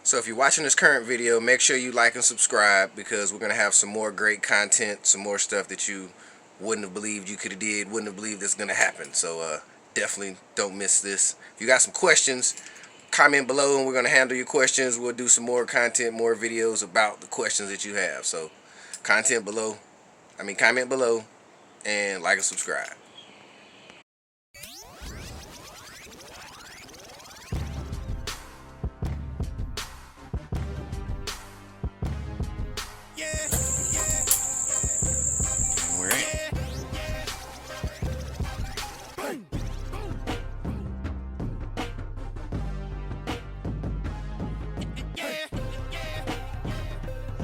So if you're watching this current video, make sure you like and subscribe, because we're going to have some more great content, some more stuff that you wouldn't have believed you could have did, wouldn't have believed this is going to happen. So definitely don't miss this. If you got some questions, comment below and we're going to handle your questions. We'll do some more content, more videos about the questions that you have. So comment below and like and subscribe.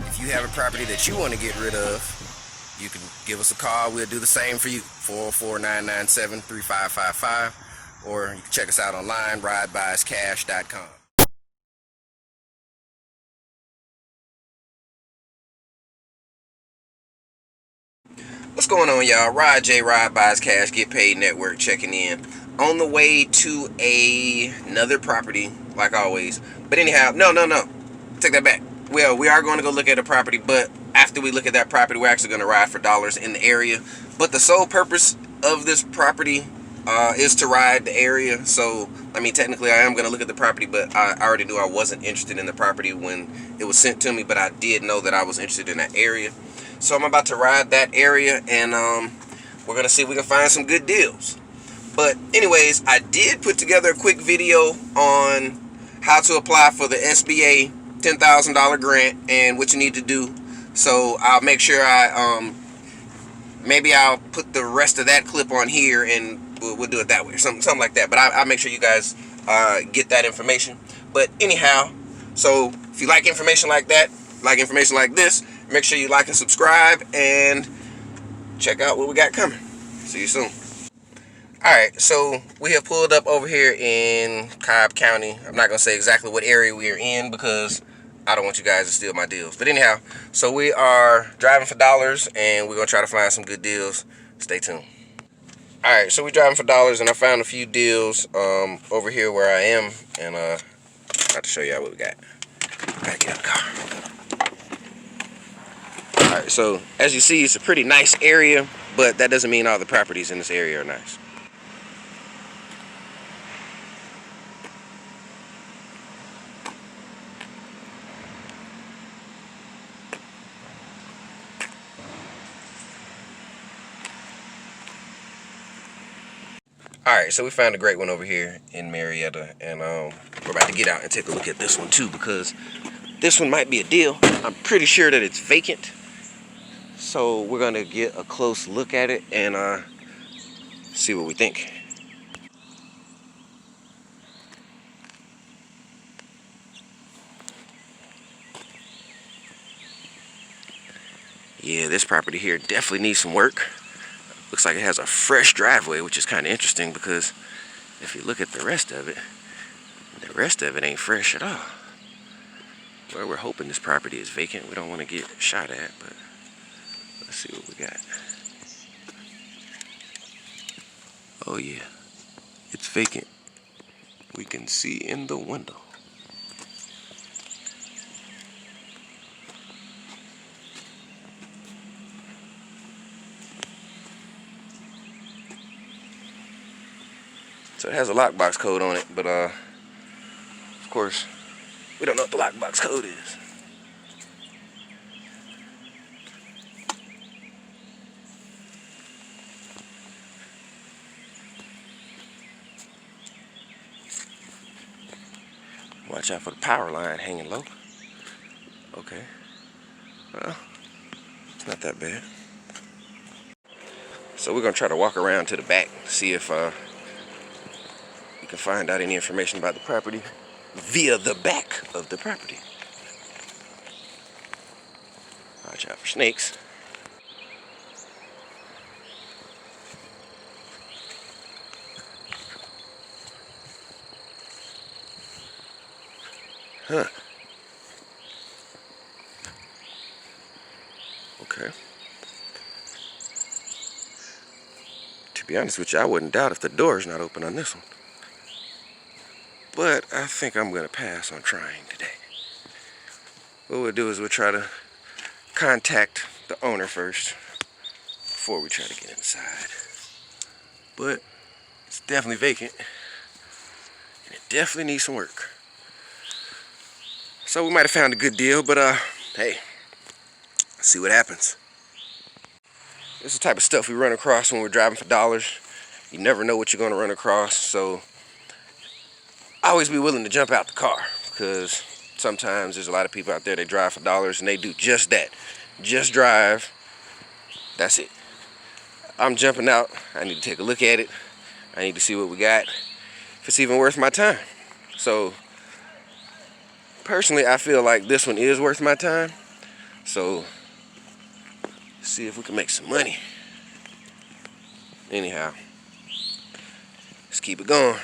If you have a property that you want to get rid of, you can give us a call. We'll do the same for you. 404-997-3555. Or you can check us out online, ridebuyscash.com. What's going on, y'all? Rod J, Ride Buys Cash, Get Paid Network checking in. On the way to another property, like always. But anyhow, no. Take that back. Well, we are going to go look at a property, but after we look at that property, we're actually going to ride for dollars in the area. But the sole purpose of this property is to ride the area. So, I mean, technically I am going to look at the property, but I already knew I wasn't interested in the property when it was sent to me, but I did know that I was interested in that area. So I'm about to ride that area, and we're going to see if we can find some good deals. But anyways, I did put together a quick video on how to apply for the SBA $10,000 grant and what you need to do. So I'll make sure maybe I'll put the rest of that clip on here, and we'll do it that way, or something like that. But I'll make sure you guys get that information. But anyhow, so if you like information like that, like information like this, make sure you like and subscribe and check out what we got coming. See you soon. Alright, so we have pulled up over here in Cobb County. I'm not going to say exactly what area we are in because I don't want you guys to steal my deals. But anyhow, so we are driving for dollars and we're going to try to find some good deals. Stay tuned. Alright, so we're driving for dollars and I found a few deals over here where I am. And I'll have to show you what we got. Gotta get out of the car. Alright, so as you see, it's a pretty nice area, but that doesn't mean all the properties in this area are nice. Alright, so we found a great one over here in Marietta, and we're about to get out and take a look at this one too, because this one might be a deal. I'm pretty sure that it's vacant, so we're going to get a close look at it and see what we think. Yeah, this property here definitely needs some work. Looks like it has a fresh driveway, which is kind of interesting because if you look at the rest of it ain't fresh at all. Well, we're hoping this property is vacant. We don't want to get shot at, but let's see what we got. Oh yeah, it's vacant. We can see in the window. So it has a lockbox code on it, but of course, we don't know what the lockbox code is. Watch out for the power line hanging low. Okay. Well, it's not that bad. So we're gonna try to walk around to the back, see if we can find out any information about the property via the back of the property. Watch out for snakes. Huh. Okay. To be honest with you, I wouldn't doubt if the door's not open on this one. But I think I'm going to pass on trying today. what we'll do is we'll try to contact the owner first before we try to get inside. But it's definitely vacant, and it definitely needs some work. So we might have found a good deal, but hey, let's see what happens. This is the type of stuff we run across when we're driving for dollars. You never know what you're going to run across, so always be willing to jump out the car, because sometimes there's a lot of people out there that drive for dollars and they do just that. Just drive. That's it. I'm jumping out. I need to take a look at it. I need to see what we got, if it's even worth my time. So personally, I feel like this one is worth my time. So let's see if we can make some money. Anyhow, let's keep it going.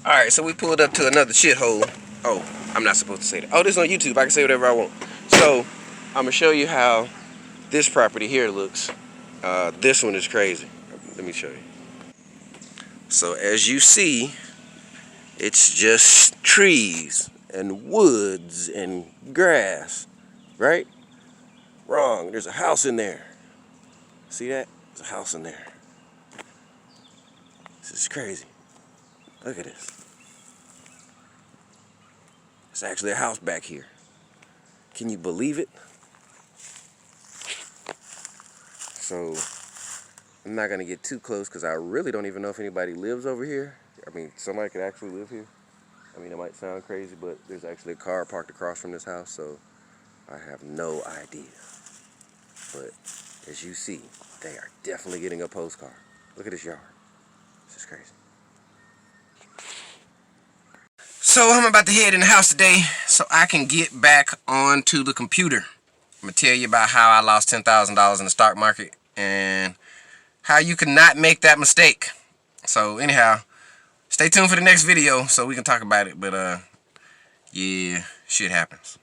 Alright, so we pulled up to another shithole. Oh, I'm not supposed to say that. Oh, this is on YouTube. I can say whatever I want. So I'm gonna show you how this property here looks. This one is crazy. Let me show you. So as you see, it's just trees and woods and grass, right? Wrong. There's a house in there. See that? There's a house in there. This is crazy. Look at this. It's actually a house back here. Can you believe it? So I'm not gonna get too close because I really don't even know if anybody lives over here. I mean, somebody could actually live here. I mean, it might sound crazy, but there's actually a car parked across from this house, so I have no idea. But as you see, they are definitely getting a postcard. Look at this yard. This is crazy. So I'm about to head in the house today so I can get back onto the computer. I'm going to tell you about how I lost $10,000 in the stock market and how you cannot make that mistake. So anyhow, stay tuned for the next video so we can talk about it. But yeah, shit happens.